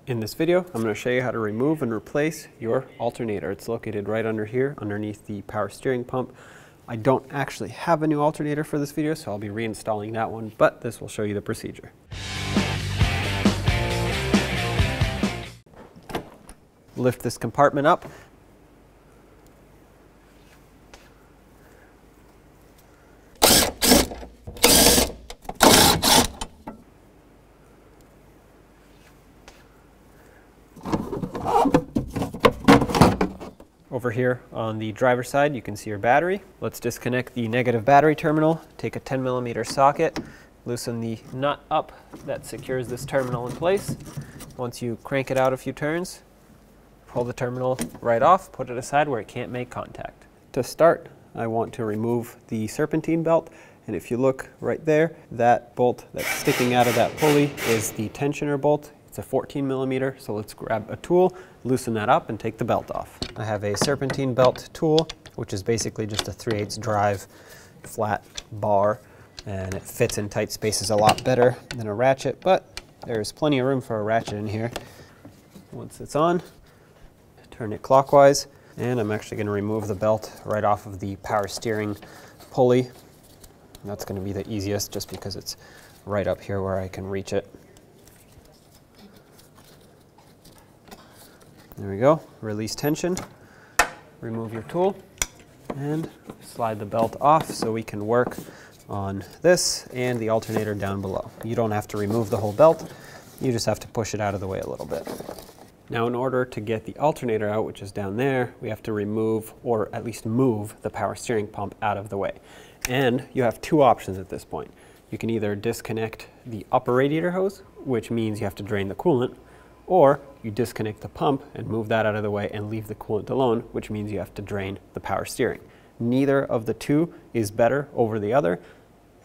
In this video, I'm going to show you how to remove and replace your alternator. It's located right under here, underneath the power steering pump. I don't actually have a new alternator for this video, so I'll be reinstalling that one, but this will show you the procedure. Lift this compartment up. Over here on the driver's side, you can see your battery. Let's disconnect the negative battery terminal, take a 10mm socket, loosen the nut up that secures this terminal in place. Once you crank it out a few turns, pull the terminal right off, put it aside where it can't make contact. To start, I want to remove the serpentine belt, and if you look right there, that bolt that's sticking out of that pulley is the tensioner bolt. It's a 14mm, so let's grab a tool, loosen that up, and take the belt off. I have a serpentine belt tool, which is basically just a 3/8 drive flat bar, and it fits in tight spaces a lot better than a ratchet, but there's plenty of room for a ratchet in here. Once it's on, turn it clockwise, and I'm actually going to remove the belt right off of the power steering pulley. That's going to be the easiest just because it's right up here where I can reach it. There we go, release tension, remove your tool, and slide the belt off so we can work on this and the alternator down below. You don't have to remove the whole belt, you just have to push it out of the way a little bit. Now in order to get the alternator out, which is down there, we have to remove, or at least move, the power steering pump out of the way. And you have two options at this point. You can either disconnect the upper radiator hose, which means you have to drain the coolant, or you disconnect the pump and move that out of the way and leave the coolant alone, which means you have to drain the power steering. Neither of the two is better over the other,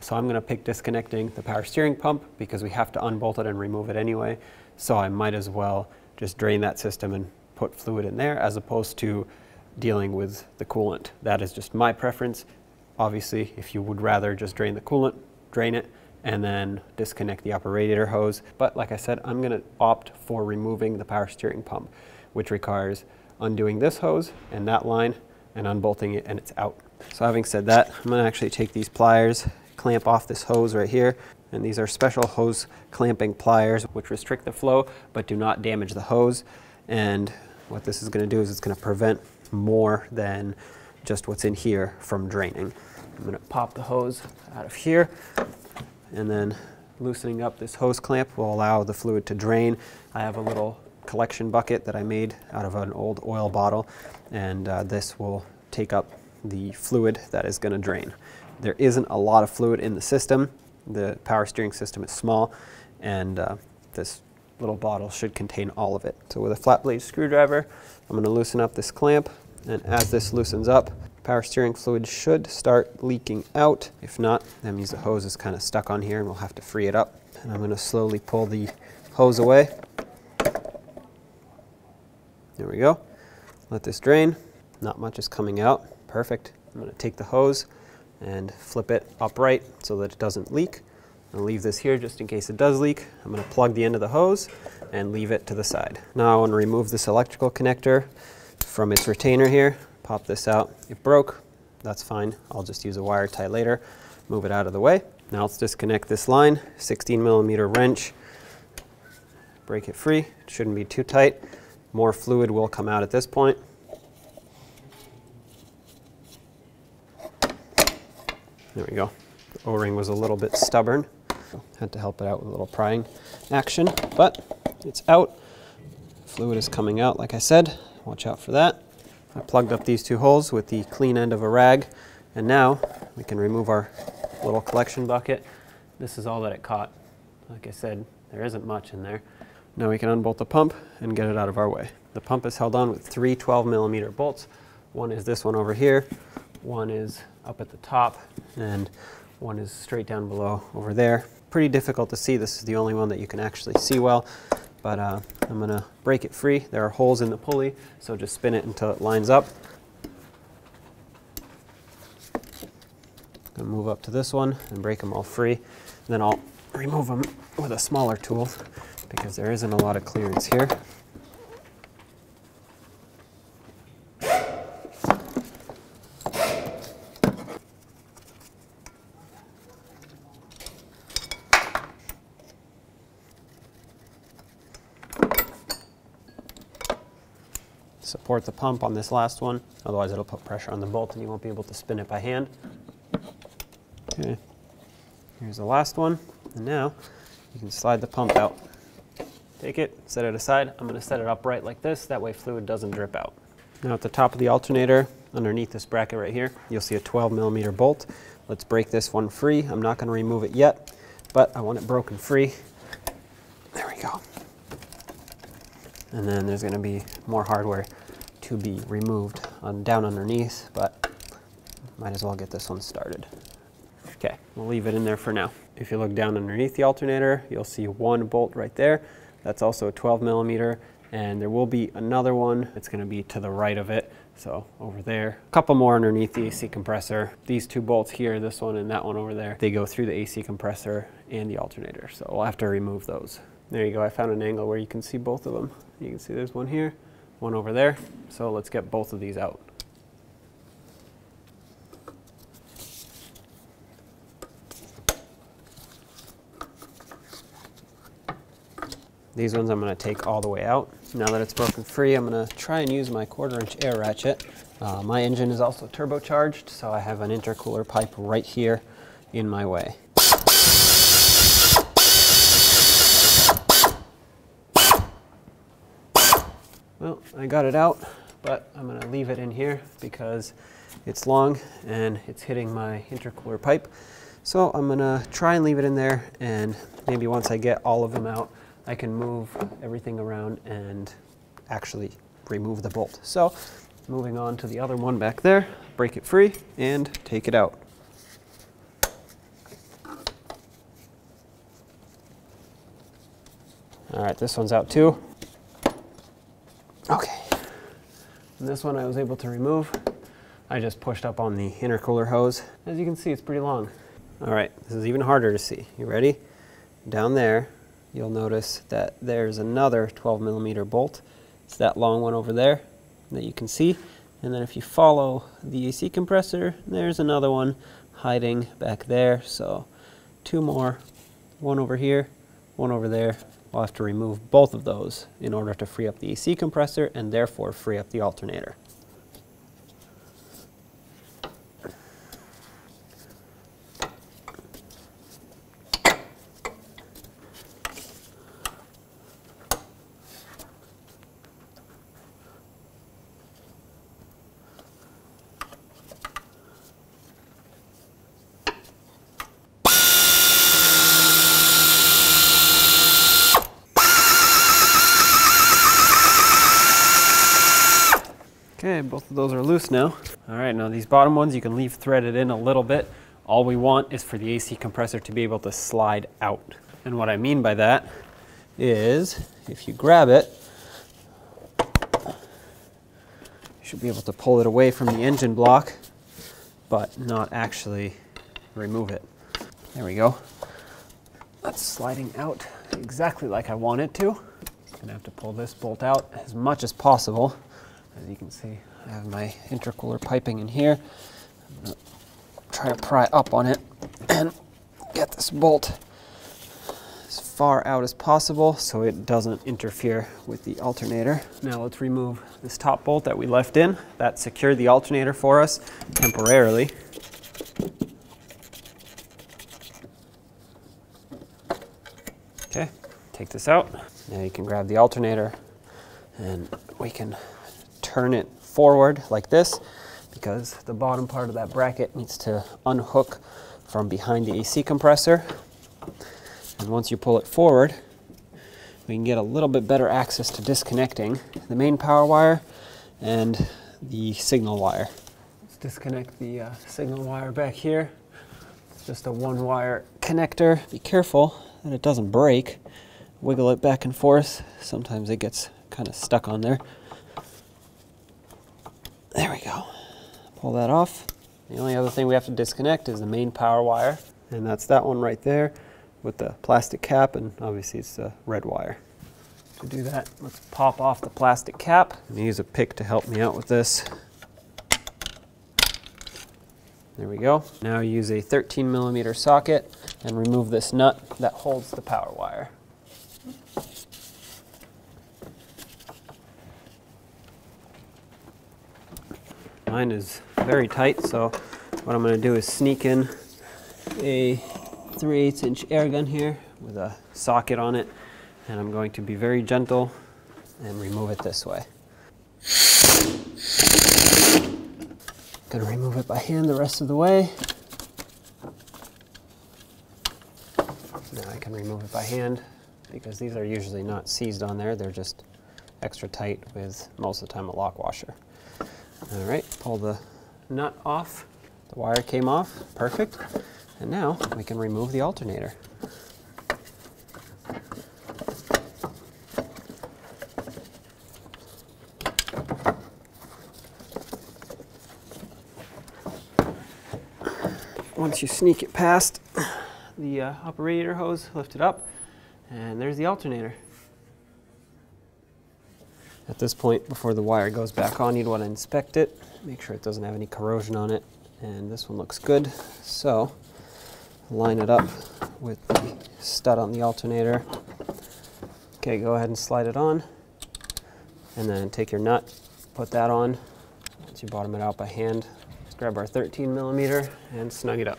so I'm going to pick disconnecting the power steering pump because we have to unbolt it and remove it anyway, so I might as well just drain that system and put fluid in there as opposed to dealing with the coolant. That is just my preference. Obviously, if you would rather just drain the coolant, drain it, and then disconnect the upper radiator hose. But like I said, I'm going to opt for removing the power steering pump, which requires undoing this hose and that line and unbolting it, and it's out. So having said that, I'm going to actually take these pliers, clamp off this hose right here, and these are special hose clamping pliers which restrict the flow but do not damage the hose. And what this is going to do is it's going to prevent more than just what's in here from draining. I'm going to pop the hose out of here, and then loosening up this hose clamp will allow the fluid to drain. I have a little collection bucket that I made out of an old oil bottle, and this will take up the fluid that is going to drain. There isn't a lot of fluid in the system. The power steering system is small, and this little bottle should contain all of it. So with a flat blade screwdriver, I'm going to loosen up this clamp, and as this loosens up, power steering fluid should start leaking out. If not, that means the hose is kind of stuck on here and we'll have to free it up. And I'm going to slowly pull the hose away. There we go. Let this drain. Not much is coming out. Perfect. I'm going to take the hose and flip it upright so that it doesn't leak. I'll leave this here just in case it does leak. I'm going to plug the end of the hose and leave it to the side. Now I want to remove this electrical connector from its retainer here. Pop this out. It broke. That's fine. I'll just use a wire tie later. Move it out of the way. Now let's disconnect this line. 16mm wrench. Break it free. It shouldn't be too tight. More fluid will come out at this point. There we go. The O-ring was a little bit stubborn. Had to help it out with a little prying action, but it's out. Fluid is coming out, like I said. Watch out for that. I plugged up these two holes with the clean end of a rag, and now we can remove our little collection bucket. This is all that it caught. Like I said, there isn't much in there. Now we can unbolt the pump and get it out of our way. The pump is held on with three 12mm bolts. One is this one over here, one is up at the top, and one is straight down below over there. Pretty difficult to see. This is the only one that you can actually see well. But I'm going to break it free. There are holes in the pulley, so just spin it until it lines up. I'm going to move up to this one and break them all free. And then I'll remove them with a smaller tool because there isn't a lot of clearance here. Support the pump on this last one, otherwise it'll put pressure on the bolt and you won't be able to spin it by hand. Okay, here's the last one, and now you can slide the pump out. Take it, set it aside. I'm going to set it upright like this, that way fluid doesn't drip out. Now at the top of the alternator, underneath this bracket right here, you'll see a 12mm bolt. Let's break this one free. I'm not going to remove it yet, but I want it broken free. There we go. And then there's going to be more hardware to be removed down underneath, but might as well get this one started. Okay, we'll leave it in there for now. If you look down underneath the alternator, you'll see one bolt right there. That's also a 12mm, and there will be another one. It's going to be to the right of it, so over there. A couple more underneath the AC compressor. These two bolts here, this one and that one over there, they go through the AC compressor and the alternator, so we'll have to remove those. There you go, I found an angle where you can see both of them. You can see there's one here, one over there, so let's get both of these out. These ones I'm going to take all the way out. Now that it's broken free, I'm going to try and use my 1/4" air ratchet. My engine is also turbocharged, so I have an intercooler pipe right here in my way. Well, I got it out, but I'm going to leave it in here because it's long and it's hitting my intercooler pipe. So I'm going to try and leave it in there, and maybe once I get all of them out, I can move everything around and actually remove the bolt. So moving on to the other one back there, break it free and take it out. All right, this one's out too. Okay, and this one I was able to remove. I just pushed up on the intercooler hose. As you can see, it's pretty long. All right, this is even harder to see. You ready? Down there, you'll notice that there's another 12mm bolt. It's that long one over there that you can see. And then if you follow the AC compressor, there's another one hiding back there. So two more, one over here, one over there. We'll have to remove both of those in order to free up the AC compressor and therefore free up the alternator. Okay, both of those are loose now. All right, now these bottom ones you can leave threaded in a little bit. All we want is for the AC compressor to be able to slide out. And what I mean by that is if you grab it, you should be able to pull it away from the engine block, but not actually remove it. There we go. That's sliding out exactly like I want it to. I'm gonna have to pull this bolt out as much as possible. As you can see, I have my intercooler piping in here. I'm going to try to pry up on it and get this bolt as far out as possible so it doesn't interfere with the alternator. Now let's remove this top bolt that we left in. That secured the alternator for us temporarily. Okay, take this out. Now you can grab the alternator and we can turn it forward like this because the bottom part of that bracket needs to unhook from behind the AC compressor. And once you pull it forward, we can get a little bit better access to disconnecting the main power wire and the signal wire. Let's disconnect the signal wire back here. It's just a one wire connector. Be careful that it doesn't break. Wiggle it back and forth. Sometimes it gets kind of stuck on there. There we go. Pull that off. The only other thing we have to disconnect is the main power wire, and that's that one right there. with the plastic cap, and obviously it's the red wire. To do that, let's pop off the plastic cap. I'm gonna use a pick to help me out with this. There we go. Now use a 13mm socket and remove this nut that holds the power wire. Mine is very tight, so what I'm going to do is sneak in a 3/8 inch air gun here with a socket on it, and I'm going to be very gentle and remove it this way. Going to remove it by hand the rest of the way. Now I can remove it by hand because these are usually not seized on there, they're just extra tight with most of the time a lock washer. All right, pull the nut off. The wire came off, perfect. And now we can remove the alternator. Once you sneak it past the upper radiator hose, lift it up, and there's the alternator. At this point, before the wire goes back on, you'd want to inspect it, make sure it doesn't have any corrosion on it, and this one looks good. So, line it up with the stud on the alternator. Okay, go ahead and slide it on, and then take your nut, put that on. Once you bottom it out by hand, let's grab our 13mm and snug it up.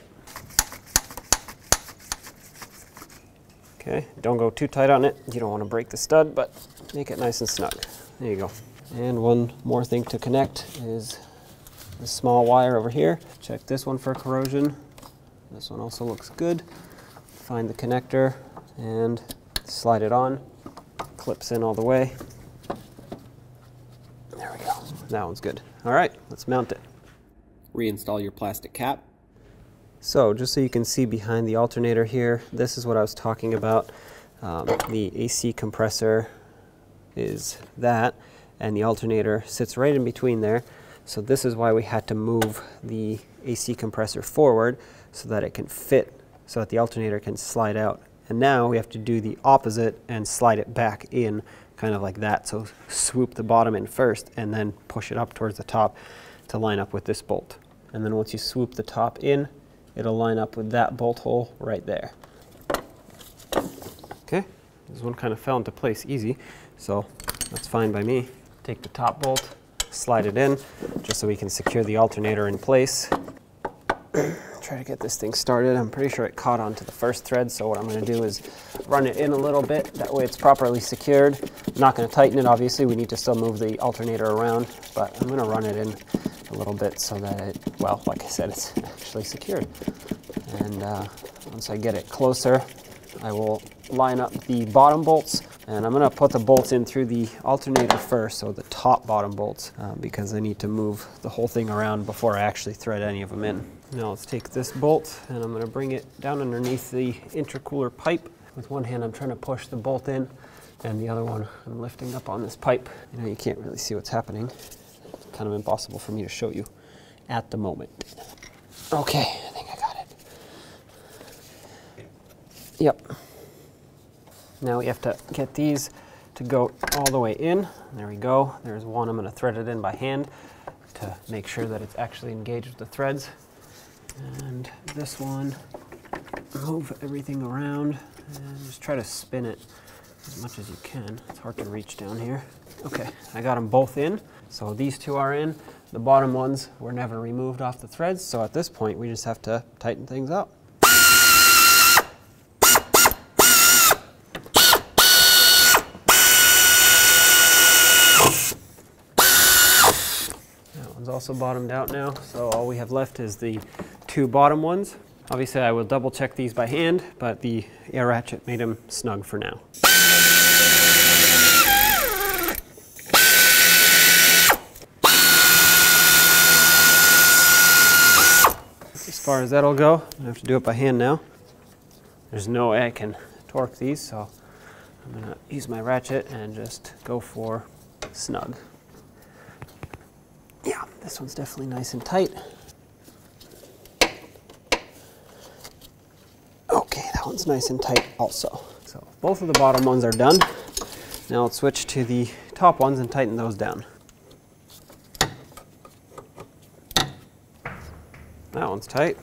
Okay, don't go too tight on it. You don't want to break the stud, but make it nice and snug. There you go. And one more thing to connect is the small wire over here. Check this one for corrosion. This one also looks good. Find the connector and slide it on. Clips in all the way. There we go. That one's good. All right, let's mount it. Reinstall your plastic cap. So just so you can see behind the alternator here, this is what I was talking about. The AC compressor is that, and the alternator sits right in between there. So this is why we had to move the AC compressor forward so that it can fit, so that the alternator can slide out. And now we have to do the opposite and slide it back in, kind of like that. So swoop the bottom in first and then push it up towards the top to line up with this bolt. And then once you swoop the top in, it'll line up with that bolt hole right there. Okay, this one kind of fell into place easy, so that's fine by me. Take the top bolt, slide it in, just so we can secure the alternator in place. Try to get this thing started. I'm pretty sure it caught onto the first thread, so what I'm going to do is run it in a little bit, that way it's properly secured. I'm not going to tighten it, obviously, we need to still move the alternator around, but I'm going to run it in a little bit so that it, well, like I said, it's actually secured. And once I get it closer, I will line up the bottom bolts, and I'm going to put the bolts in through the alternator first, so the top bottom bolts, because I need to move the whole thing around before I actually thread any of them in. Now let's take this bolt, and I'm going to bring it down underneath the intercooler pipe. With one hand I'm trying to push the bolt in, and the other one I'm lifting up on this pipe. You know, you can't really see what's happening. It's kind of impossible for me to show you at the moment. Okay, I think I got it. Yep. Now we have to get these to go all the way in. There we go. There's one. I'm going to thread it in by hand to make sure that it's actually engaged with the threads. And this one, move everything around and just try to spin it as much as you can. It's hard to reach down here. Okay, I got them both in. So these two are in. The bottom ones were never removed off the threads. So at this point, we just have to tighten things up. Also bottomed out now, so all we have left is the two bottom ones. Obviously I will double check these by hand, but the air ratchet made them snug for now. As far as that'll go, I have to do it by hand now. There's no way I can torque these, so I'm gonna use my ratchet and just go for snug. Yeah, this one's definitely nice and tight. Okay, that one's nice and tight also. So both of the bottom ones are done. Now let's switch to the top ones and tighten those down. That one's tight.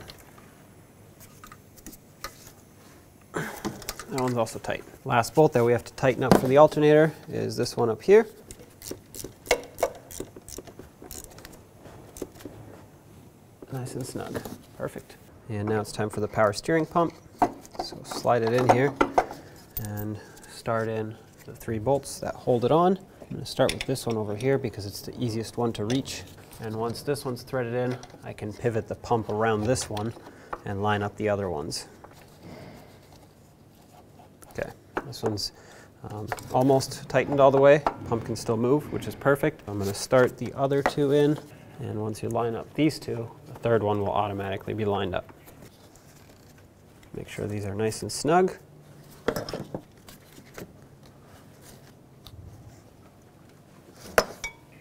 That one's also tight. Last bolt that we have to tighten up for the alternator is this one up here. Nice and snug. Perfect. And now it's time for the power steering pump. So slide it in here and start in the 3 bolts that hold it on. I'm going to start with this one over here because it's the easiest one to reach. And once this one's threaded in, I can pivot the pump around this one and line up the other ones. Okay, this one's almost tightened all the way. Pump can still move, which is perfect. I'm going to start the other 2 in, and once you line up these 2, the third one will automatically be lined up. Make sure these are nice and snug.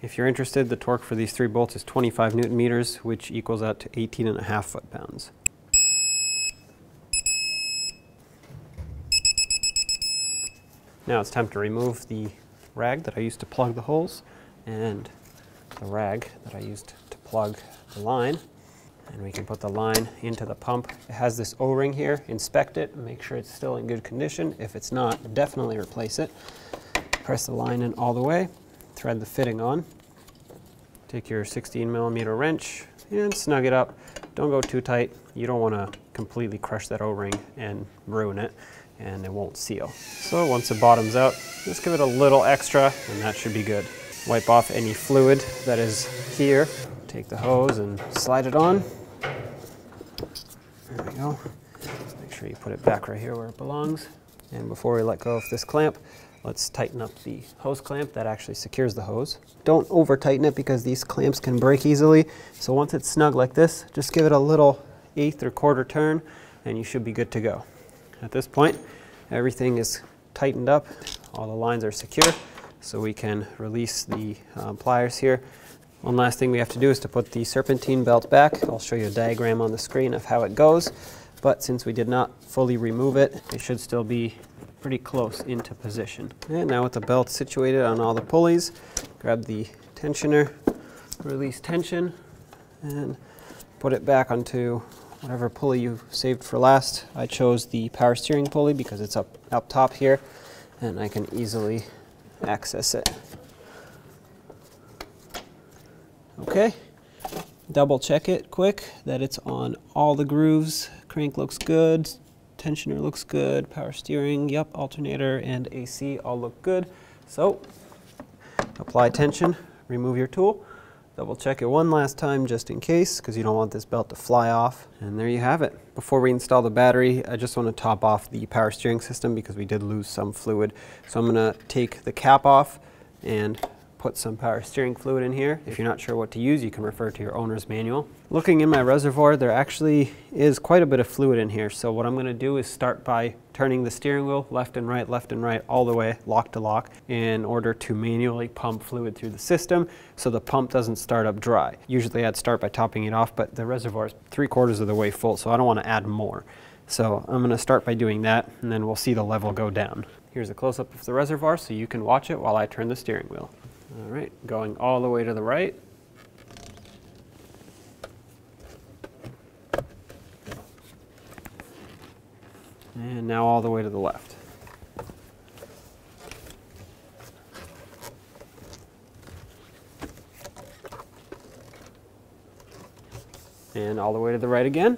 If you're interested, the torque for these 3 bolts is 25 Newton meters, which equals out to 18.5 foot-pounds. Now it's time to remove the rag that I used to plug the holes and the rag that I used to plug the line. And we can put the line into the pump. It has this O-ring here. Inspect it, make sure it's still in good condition. If it's not, definitely replace it. Press the line in all the way, thread the fitting on. Take your 16mm wrench and snug it up. Don't go too tight. You don't want to completely crush that O-ring and ruin it, and it won't seal. So once the bottom's out, just give it a little extra and that should be good. Wipe off any fluid that is here. Take the hose and slide it on. There we go. Make sure you put it back right here where it belongs. And before we let go of this clamp, let's tighten up the hose clamp that actually secures the hose. Don't over tighten it because these clamps can break easily. So once it's snug like this, just give it a little 1/8 or 1/4 turn and you should be good to go. At this point, everything is tightened up. All the lines are secure, so we can release the pliers here. One last thing we have to do is to put the serpentine belt back. I'll show you a diagram on the screen of how it goes, but since we did not fully remove it, it should still be pretty close into position. And now with the belt situated on all the pulleys, grab the tensioner, release tension, and put it back onto whatever pulley you saved for last. I chose the power steering pulley because it's up top here, and I can easily access it. Okay, double check it quick that it's on all the grooves. Crank looks good, tensioner looks good, power steering, yep, alternator and AC all look good. So apply tension, remove your tool, double check it one last time just in case because you don't want this belt to fly off, and there you have it. Before we install the battery, I just want to top off the power steering system because we did lose some fluid. So I'm going to take the cap off and put some power steering fluid in here. If you're not sure what to use, you can refer to your owner's manual. Looking in my reservoir, there actually is quite a bit of fluid in here. So what I'm going to do is start by turning the steering wheel left and right, all the way, lock to lock, in order to manually pump fluid through the system so the pump doesn't start up dry. Usually I'd start by topping it off, but the reservoir is 3/4 of the way full, so I don't want to add more. So I'm going to start by doing that, and then we'll see the level go down. Here's a close-up of the reservoir so you can watch it while I turn the steering wheel. All right, going all the way to the right. And now all the way to the left. And all the way to the right again.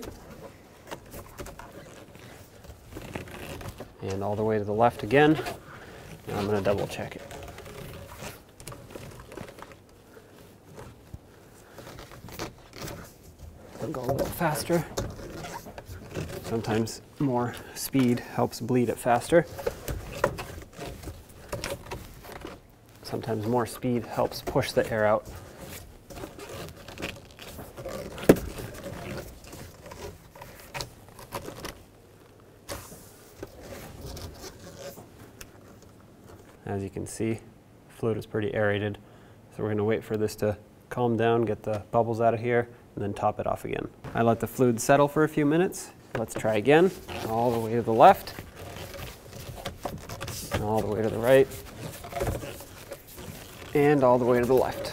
And all the way to the left again. And I'm going to double check it. I'll go a little faster. Sometimes more speed helps bleed it faster. Sometimes more speed helps push the air out. As you can see, fluid is pretty aerated, so we're going to wait for this to calm down, get the bubbles out of here, and then top it off again. I let the fluid settle for a few minutes, Let's try again. All the way to the left, and all the way to the right, and all the way to the left.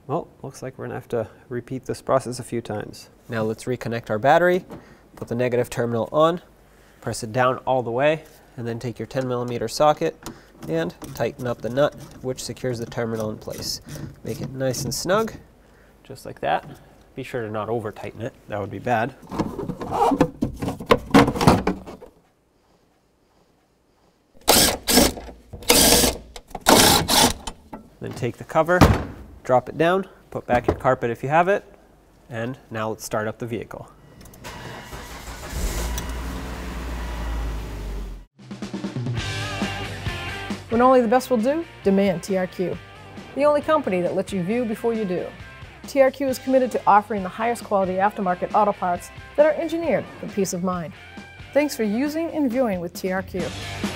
Well, looks like we're gonna have to repeat this process a few times. Now let's reconnect our battery, put the negative terminal on, press it down all the way, and then take your 10mm socket and tighten up the nut which secures the terminal in place. Make it nice and snug, just like that. Be sure to not over tighten it, that would be bad. Then take the cover, drop it down, put back your carpet if you have it, and now let's start up the vehicle. When only the best will do, demand TRQ. The only company that lets you view before you do. TRQ is committed to offering the highest quality aftermarket auto parts that are engineered for peace of mind. Thanks for using and viewing with TRQ.